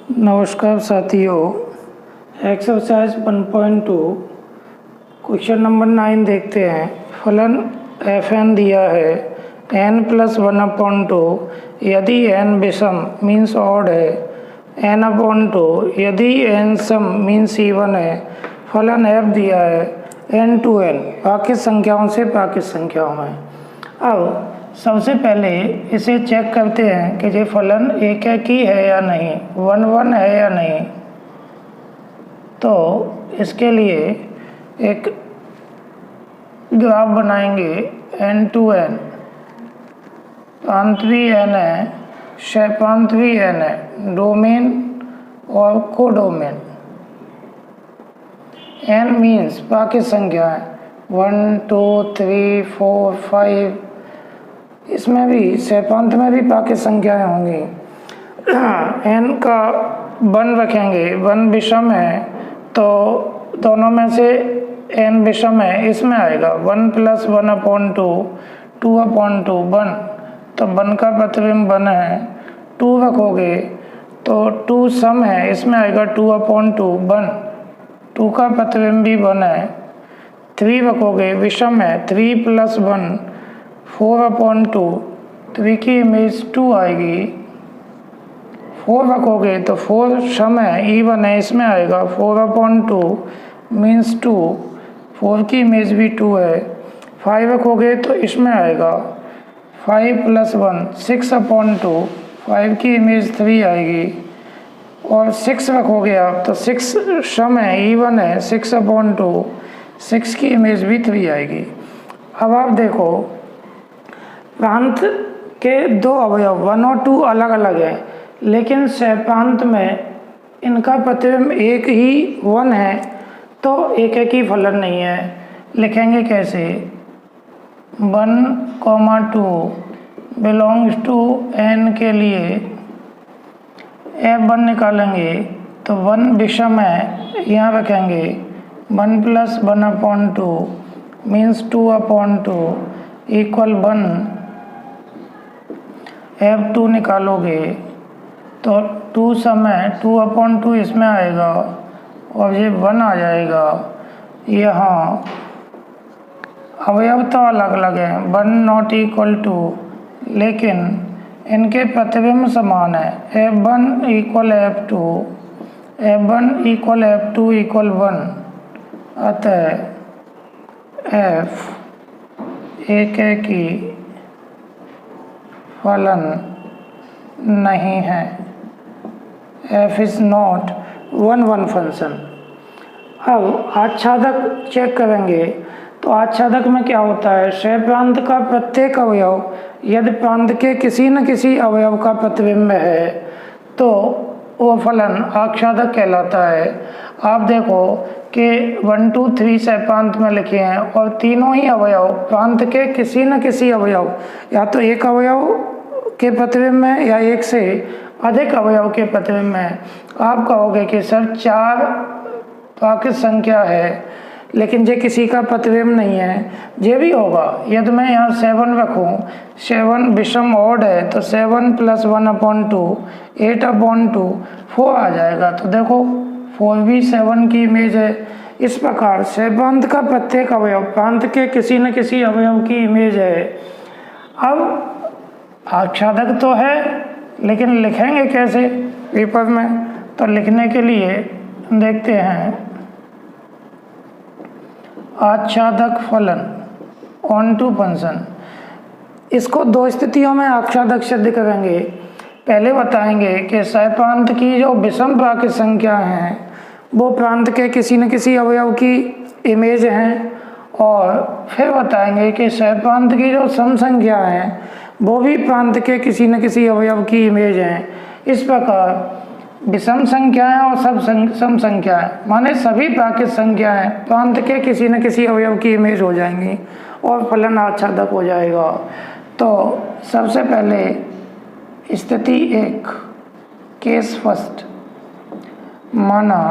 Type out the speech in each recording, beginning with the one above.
नमस्कार साथियों, exercise 1.2 question number 9 देखते हैं। फलन fn दिया है n+1/2 यदि n विषम मीन्स ऑड है, n/2 यदि n सम मीन्स इवन है। फलन f दिया है n to n पाकित संख्याओं से पाकित संख्याओं में। अब सबसे पहले इसे चेक करते हैं कि ये फलन एक ही है या नहीं, 1 है या नहीं। तो इसके लिए एक ग्राफ बनाएंगे n to n। प्रांत भी n है, क्षैपांत भी n है, डोमेन और कोडोमेन। n मीन्स पाकित संख्या है 1 2 3 4 5। इसमें भी क्षैपांत में भी पाकित संख्याएं होंगी। n का 1 रखेंगे, 1 विषम है तो दोनों में से n विषम है, इसमें आएगा 1 + 1/2 2/2 1। तो 1 का प्रतिबिंब 1 है। 2 रखोगे तो 2 सम है, इसमें आएगा 2/2 1। 2 का प्रतिबिंब भी 1 है। 3 रखोगे विषम है, 3 + 1 4/2 3 की इमेज 2 आएगी। 4 रखोगे तो 4 सम है, इवन है, इसमें आएगा 4/2 मीन्स 2। 4 की इमेज भी 2 है। 5 रखोगे तो इसमें आएगा 5 + 1 6/2 5 की इमेज 3 आएगी। और 6 रखोगे आप तो 6 सम है, इवन है, 6/2 6 की इमेज भी 3 आएगी। अब आप देखो प्रांत के दो अवयव 1 और 2 अलग अलग हैं, लेकिन क्षैपांत में इनका प्रतिबिंब एक ही 1 है, तो एक ही फलन नहीं है। लिखेंगे कैसे? 1, 2 बिलोंग्स टू n के लिए f1 निकालेंगे तो 1 विषम है, यहाँ रखेंगे 1 + 1/2 मीन्स 2/2 इक्वल 1। f2 निकालोगे तो 2 सम है, 2/2 इसमें आएगा और ये 1 आ जाएगा। यहाँ अवयव तो अलग अलग हैं, 1 not equal to, लेकिन इनके प्रतिबिंब समान है। f1 = f2, f1 = f2 = 1। अतः f एक की फलन नहीं है। f is not 1 function. अब आच्छादक चेक करेंगे तो आच्छादक में क्या होता है? क्षैप्रांत का प्रत्येक अवयव यदि प्रांत के किसी न किसी अवयव का प्रतिबिंब है तो वो फलन आच्छादक कहलाता है। आप देखो कि 1 2 3 क्षैप्रांत में लिखे हैं और तीनों ही अवयव प्रांत के किसी न किसी अवयव या तो एक अवयव के प्रतिबिंब में या एक से अधिक अवयव के प्रतिबिंब में। आप कहोगे कि सर 4 पाकित संख्या है लेकिन ये किसी का प्रतिबिंब नहीं है। ये भी होगा यदि मैं यहाँ 7 रखूँ, 7 विषम ऑड है तो 7 + 1/2 8/2 4 आ जाएगा। तो देखो 4 भी 7 की इमेज है। इस प्रकार क्षैप्रांत का प्रत्येक अवयव प्रांत के किसी न किसी अवयव की इमेज है। अब आच्छादक तो है, लेकिन लिखेंगे कैसे पेपर में? तो लिखने के लिए देखते हैं आच्छादक फलन ऑनटू फंक्शन। इसको 2 स्थितियों में आच्छादक सिद्ध करेंगे। पहले बताएंगे कि क्षैप्रांत की जो विषम प्राकित संख्या हैं वो प्रांत के किसी न किसी अवयव की इमेज हैं, और फिर बताएंगे कि क्षैप्रांत की जो सम संख्या हैं वो भी प्रांत के किसी न किसी अवयव की इमेज हैं। इस प्रकार विषम संख्याएं और सब सम संख्याएं माने सभी प्राकित संख्याएं प्रांत के किसी न किसी अवयव की इमेज हो जाएंगी और फलन आच्छादक हो जाएगा। तो सबसे पहले स्थिति 1 केस फर्स्ट, माना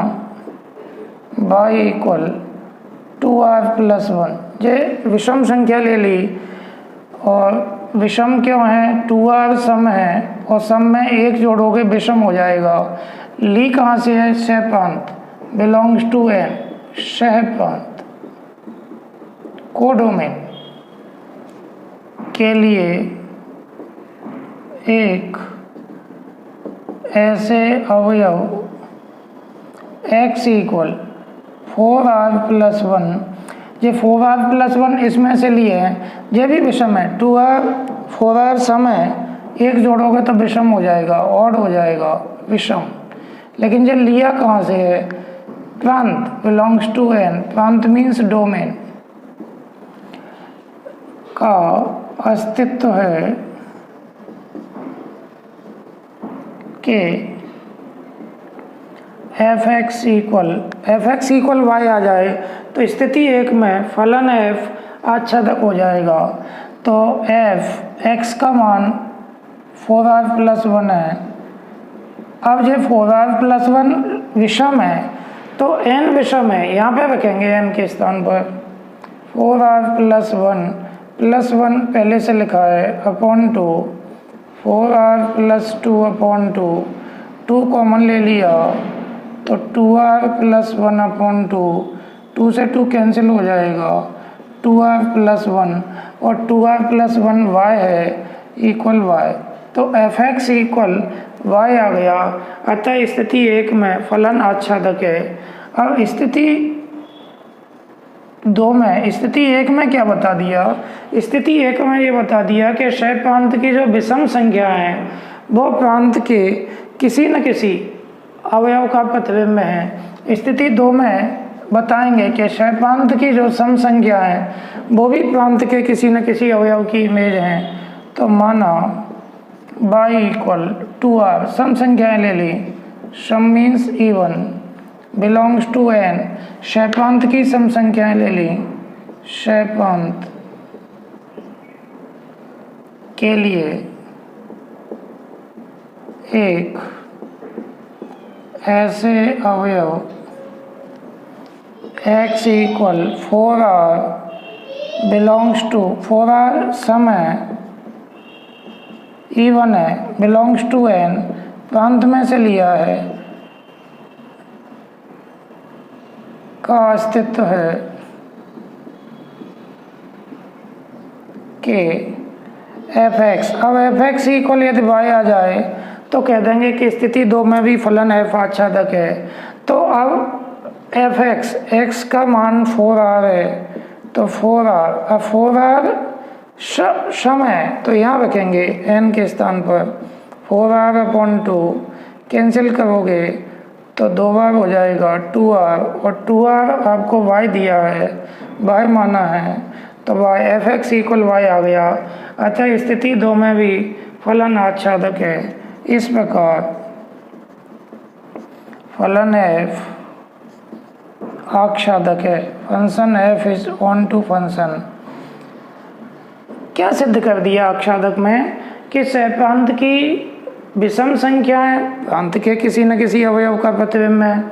y = 2r + 1। ये विषम संख्या ले ली और विषम क्यों है? 2r सम है और सम में एक जोड़ोगे विषम हो जाएगा। ली कहाँ से है? सह प्रांत, बिलोंग्स टू एन, सह प्रांत। कोडोमेन के लिए एक ऐसे अवयव x इक्वल 4r+1, ये 4r+1 इसमें से लिए हैं, ये भी विषम है। 2r 4r सम है, एक जोड़ोगे तो विषम हो जाएगा, ऑड हो जाएगा, विषम। लेकिन ये लिया कहाँ से है? प्रांत, बिलोंग्स टू एन, प्रांत मीन्स डोमेन का अस्तित्व है कि fx इक्वल y आ जाए तो स्थिति एक में फलन f आच्छादक हो जाएगा। तो f x का मान 4r+1 है। अब ये 4r+1 विषम है तो n विषम है, यहाँ पे रखेंगे n के स्थान पर। 4r+1 पहले से लिखा है अपॉन 2, 4r+2 अपॉन 2, 2 कॉमन ले लिया तो 2r+1 अपॉन 2, 2 से 2 कैंसिल हो जाएगा, 2r+1 और 2r+1 y है इक्वल y। तो fx इक्वल y आ गया। अतः स्थिति एक में फलन आच्छादक है। अब स्थिति दो में, स्थिति एक में क्या बता दिया? स्थिति एक में ये बता दिया कि क्षय प्रांत की जो विषम संख्या है वो प्रांत के किसी न किसी अवयव का प्रतिबिंब है। स्थिति दो में बताएंगे कि क्षय प्रांत की जो सम संख्या है वो भी प्रांत के किसी न किसी अवयव की इमेज है। तो माना y इक्वल 2r, सम संख्याएं ले ली, सम means even, belongs to n, क्षय प्रांत की सम संख्याएं ले ली, क्षय प्रांत के लिए एक ऐसे अवयव x equal 4r belongs to, 4r सम है, इवन है, बिलोंग्स टू n, प्रांत में से लिया है, का अस्तित्व है कि fx। अब fx इक्वल यदि y आ जाए तो कह देंगे कि स्थिति दो में भी फलन f आच्छादक है। तो अब fx, x का मान 4r है तो 4r, अब 4r सम है तो यहाँ रखेंगे n के स्थान पर, 4r अपॉन 2 कैंसिल करोगे तो 2 बार हो जाएगा 2r, और 2r आपको y दिया है, y माना है तो y fx इक्वल y आ गया। अतः स्थिति दो में भी फलन आच्छादक है। इस प्रकार फलन f आच्छादक है, function f is onto function. क्या सिद्ध कर दिया आच्छादक में? कि सहप्रांत की विषम संख्या है, प्रांत के किसी न किसी अवयव का प्रतिबिंब है।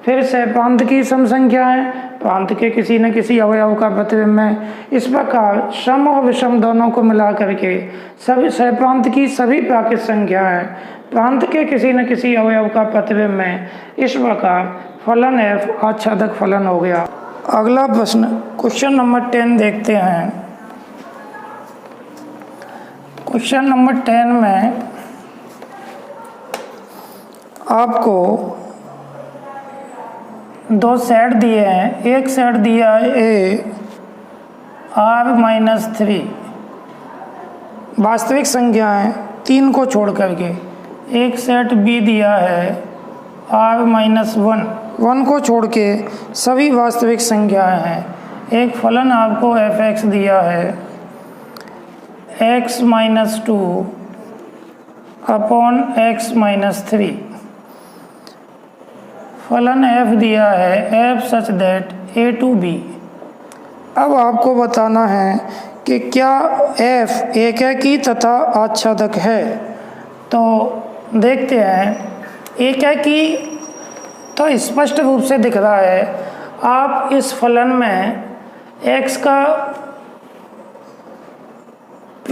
फिर सहप्रांत की सम संख्या है, प्रांत के किसी न किसी अवयव का प्रतिबिंब है। इस प्रकार सम और विषम दोनों को मिला करके सभी सहप्रांत की सभी प्राकृत संख्या है, प्रांत के किसी न किसी अवयव का प्रतिबिंब है। इस प्रकार फलन f आच्छादक फलन हो गया। अगला प्रश्न क्वेश्चन नंबर 10 देखते हैं। क्वेश्चन नंबर 10 में आपको दो सेट दिए हैं। एक सेट दिया है r-3 वास्तविक संख्याएं 3 को छोड़ करके, एक सेट बी दिया है r-1 1 को छोड़ के सभी वास्तविक संख्याएं हैं। एक फलन आपको fx दिया है x-2 अपॉन x-3, फलन f दिया है f such that a to b। अब आपको बताना है कि क्या f एकाकी तथा आच्छादक है। तो देखते हैं। एकाकी तो स्पष्ट रूप से दिख रहा है। आप इस फलन में x का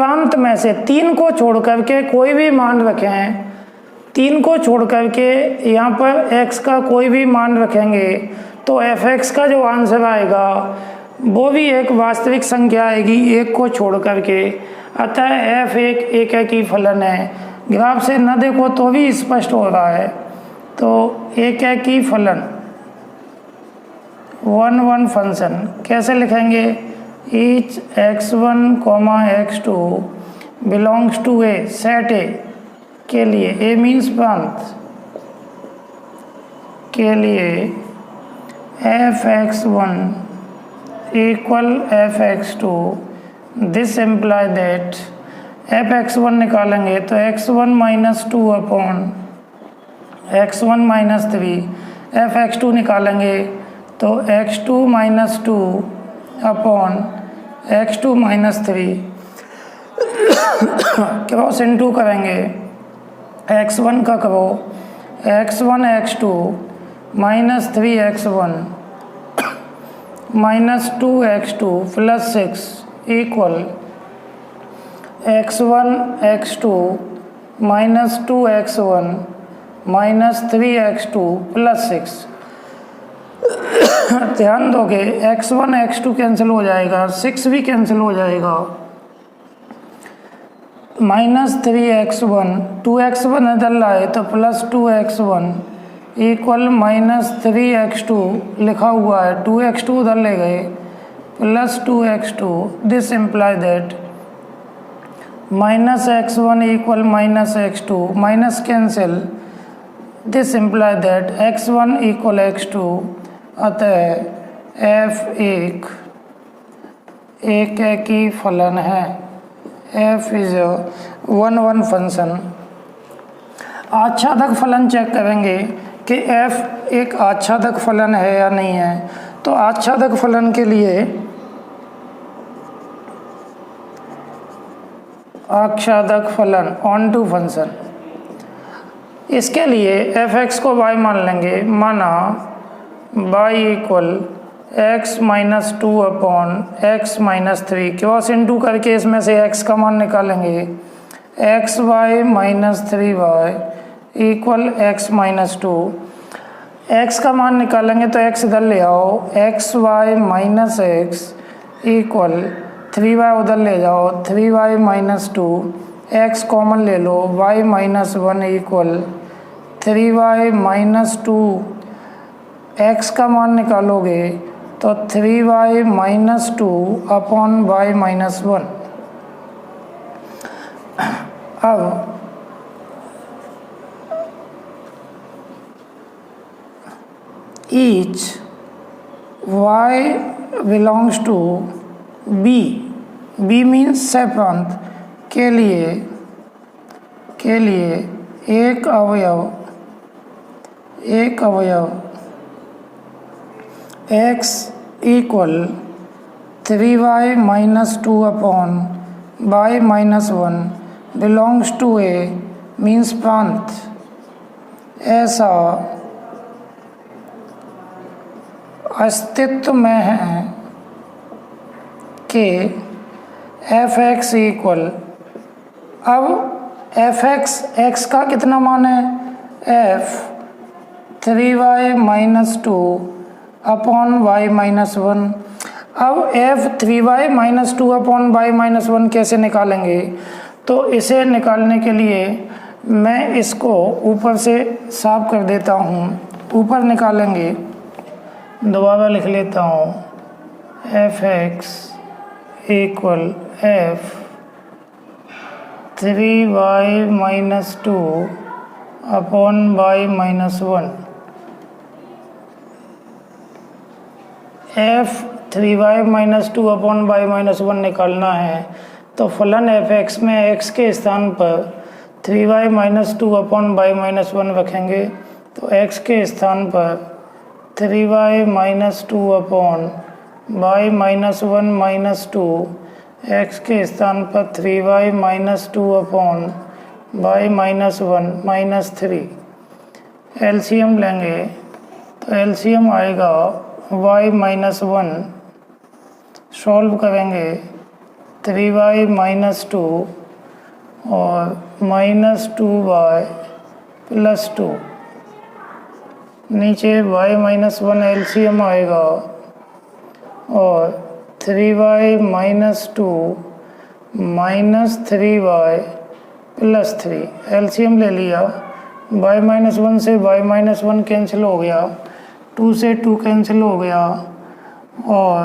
प्रांत में से 3 को छोड़ करके कोई भी मान रखें, 3 को छोड़ करके यहाँ पर x का कोई भी मान रखेंगे तो fx का जो आंसर आएगा वो भी एक वास्तविक संख्या आएगी 1 को छोड़ करके। अतः f एक ही फलन है। ग्राफ से न देखो तो भी स्पष्ट हो रहा है। तो एक ही फलन 1 फंक्शन कैसे लिखेंगे? Each x1, x2 belongs to A set A के लिए, ए मीन्स प्रांत के लिए fx1 equal fx2, this imply that fx1 निकालेंगे तो x1 minus 2 upon x1 minus 3, fx2 निकालेंगे तो x2 minus 2 upon x2 minus 3, cross into करेंगे x1 का करो x1 x2 minus 3x1 minus 2x2 plus 6 equal x1 x2 minus 2x1 minus 3x2 plus 6। ध्यान दोगे x1 x2 cancel हो जाएगा, 6 भी कैंसिल हो जाएगा, माइनस 3x1 2x1 इधर लाए तो plus 2x1 equal minus 3x2 लिखा हुआ है, 2x2 उधर ले गए plus 2x2, this imply that minus x1 equal minus x2, minus cancel, this imply that x1 equal x2। अतः f एक ही फलन है। f is 1 function. आच्छादक फलन चेक करेंगे कि f एक आच्छादक फलन है या नहीं है। तो आच्छादक फलन के लिए आच्छादक फलन ऑन टू फंक्शन, इसके लिए fx को y मान लेंगे। माना y equal x minus 2 upon x minus 3, cross into करके इसमें से x का मान निकालेंगे, xy minus 3y equal x minus 2। x का मान निकालेंगे तो x इधर ले आओ, xy minus x equal 3y उधर ले जाओ, 3y माइनस 2, x कॉमन ले लो, y minus 1 equal 3y minus 2। x का मान निकालोगे तो 3y minus 2 upon y minus 1। अब each y belongs to b, b means सेप्रांत के लिए एक अवयव x equal 3y minus 2 upon y minus 1 belongs to A means प्रांत ऐसा अस्तित्व में है कि fx इक्वल, अब fx x का कितना मान है? f 3y minus 2 upon y minus 1। अब f 3y minus 2 upon y minus 1 कैसे निकालेंगे? तो इसे निकालने के लिए मैं इसको ऊपर से साफ कर देता हूँ। ऊपर निकालेंगे, दोबारा लिख लेता हूँ, fx equal f 3y minus 2 upon y minus 1। f 3y minus 2 upon y minus 1 निकालना है तो फलन fx में x के स्थान पर 3y minus 2 upon y minus 1 रखेंगे तो x के स्थान पर 3y minus 2 upon y minus 1 minus 2, x के स्थान पर 3y minus 2 upon y minus 1 minus 3। LCM लेंगे तो एलसीएम आएगा y माइनस 1, सॉल्व करेंगे 3y माइनस 2 और -2y प्लस 2, नीचे y माइनस 1 एलसीएम आएगा और 3y minus 2 minus 3y plus 3, LCM ले लिया। y माइनस 1 से y माइनस 1 कैंसिल हो गया, 2 से 2 कैंसिल हो गया और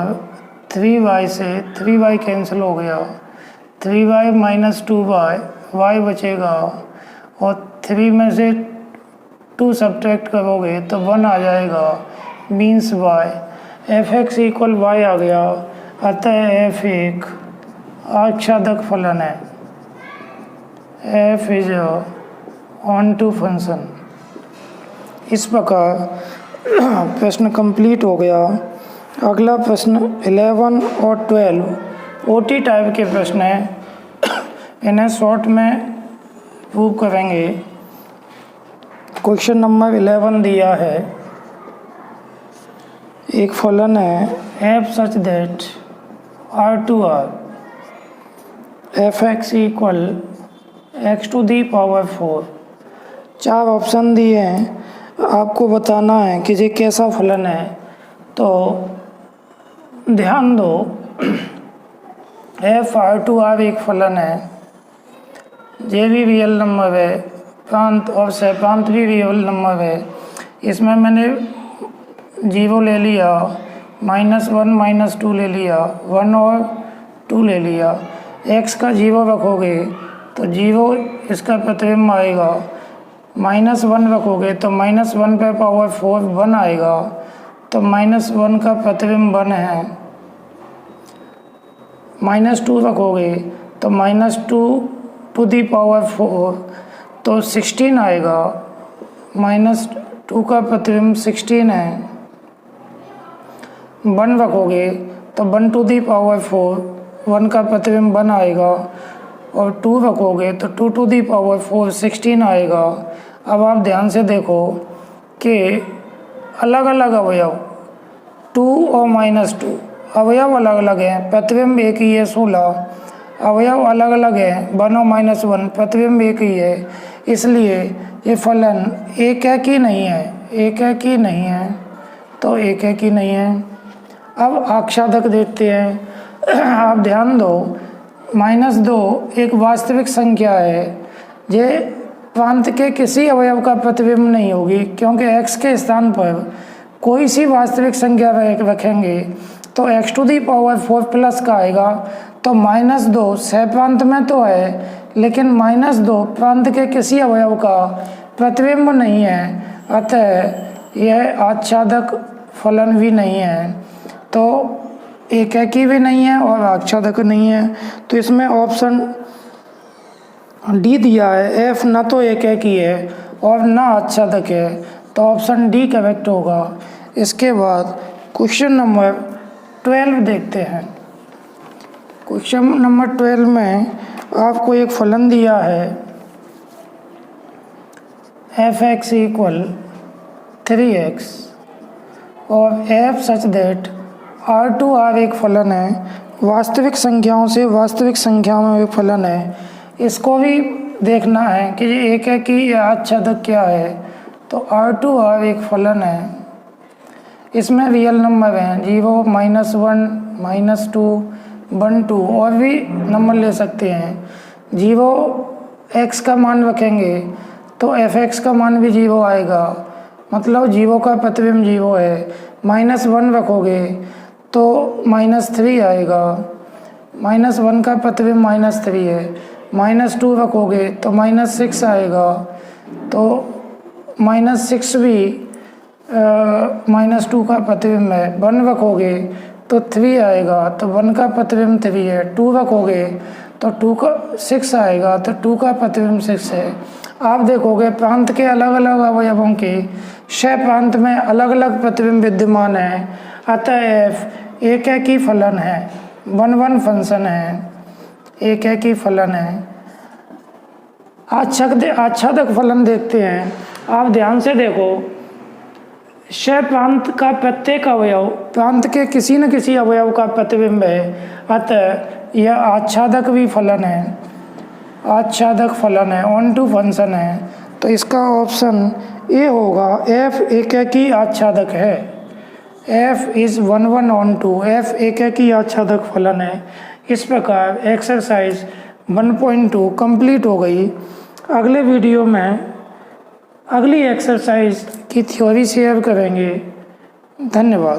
3y से 3y कैंसिल हो गया। 3y माइनस 2y, y बचेगा और 3 में से 2 सब्ट्रैक्ट करोगे तो 1 आ जाएगा, means y। f(x) equal y आ गया, अतः f एक आच्छादक फलन है। f is onto function. इस प्रकार प्रश्न कंप्लीट हो गया। अगला प्रश्न 11 और 12 ओटी टाइप के प्रश्न हैं, इन्हें शॉर्ट में प्रूव करेंगे। क्वेश्चन नंबर 11 दिया है, एक फलन है f such that R2R f(x) equal x to the power 4। 4 option दिए हैं, आपको बताना है कि ये कैसा फलन है। तो ध्यान दो, f(R2R) एक फलन है, ये भी रियल नंबर है, प्रांत और सहप्रांत भी रियल नंबर है। इसमें मैंने 0 ले लिया, -1 -2 ले लिया, 1 और 2 ले लिया। x का 0 रखोगे तो 0 इसका प्रतिबिंब आएगा, -1 रखोगे तो -1 पे पावर 4 1 आएगा, तो -1 का प्रतिबिंब 1 है। -2 रखोगे तो -2 टू दी पावर 4 तो 16 आएगा, -2 का प्रतिबिंब 16 है। 1 रखोगे तो 1 टू दी पावर 4, 1 का प्रतिबिंब 1 आएगा, और 2 रखोगे तो 2 टू दी पावर 4 16 आएगा। अब आप ध्यान से देखो कि अलग अलग अवयव 2 और -2 अवयव अलग अलग हैं, प्रतिबिंब एक ही है 16, अवयव अलग अलग हैं 1 और -1, प्रतिबिंब एक ही है। इसलिए ये फलन एक है कि नहीं है, एक है कि नहीं है, तो एक है कि नहीं है। अब आच्छादक देखते हैं। आप ध्यान दो, -2 एक वास्तविक संख्या है, ये प्रांत के किसी अवयव का प्रतिबिंब नहीं होगी, क्योंकि x के स्थान पर कोई सी वास्तविक संख्या रखेंगे तो x to the power 4 plus का आएगा। तो -2 सहप्रांत में तो है, लेकिन -2 प्रांत के किसी अवयव का प्रतिबिंब नहीं है, अतः यह आच्छादक फलन भी नहीं है। तो एकेकी भी नहीं है और आच्छादक नहीं है। तो इसमें ऑप्शन डी दिया है, f ना तो एकेकी है और ना आच्छादक है, तो ऑप्शन डी करेक्ट होगा। इसके बाद क्वेश्चन नंबर 12 देखते हैं। क्वेश्चन नंबर 12 में आपको एक फलन दिया है f(x) इक्वल 3x और f सच दैट R2R एक फलन है, वास्तविक संख्याओं से वास्तविक संख्याओं में एक फलन है। इसको भी देखना है कि ये एक है कि या आच्छादक क्या है। तो R2R एक फलन है, इसमें रियल नंबर हैं 0, -1, -2, 1, 2 और भी नंबर ले सकते हैं। 0 x का मान रखेंगे तो f(x) का मान भी 0 आएगा, मतलब 0 का प्रतिबिंब 0 है। -1 रखोगे तो -3 आएगा, -1 का प्रतिबिंब -3 है। -2 रखोगे तो -6 आएगा, तो -6 भी -2 का प्रतिबिंब है। 1 रखोगे तो 3 आएगा, तो 1 का प्रतिबिंब 3 है। 2 रखोगे तो 2 का 6 आएगा, तो 2 का प्रतिबिंब 6 है। आप देखोगे प्रांत के अलग अलग अवयवों के क्षय प्रांत में अलग अलग प्रतिबिंब विद्यमान है, अतः f एक है कि फलन है, 1 फंक्शन है, एक है कि फलन है। आच्छादक फलन देखते हैं। आप ध्यान से देखो, क्षय प्रांत का प्रत्येक अवयव प्रांत के किसी न किसी अवयव का प्रतिबिंब है, अतः यह आच्छादक भी फलन है, आच्छादक फलन है, ऑन टू फंक्शन है, तो इसका ऑप्शन ए होगा। एफ एकैकी आच्छादक है, F is 1 1 onto, F एकैकी आच्छादक फलन है। इस प्रकार एक्सरसाइज 1.2 कंप्लीट हो गई। अगले वीडियो में अगली एक्सरसाइज की थ्योरी शेयर करेंगे। धन्यवाद।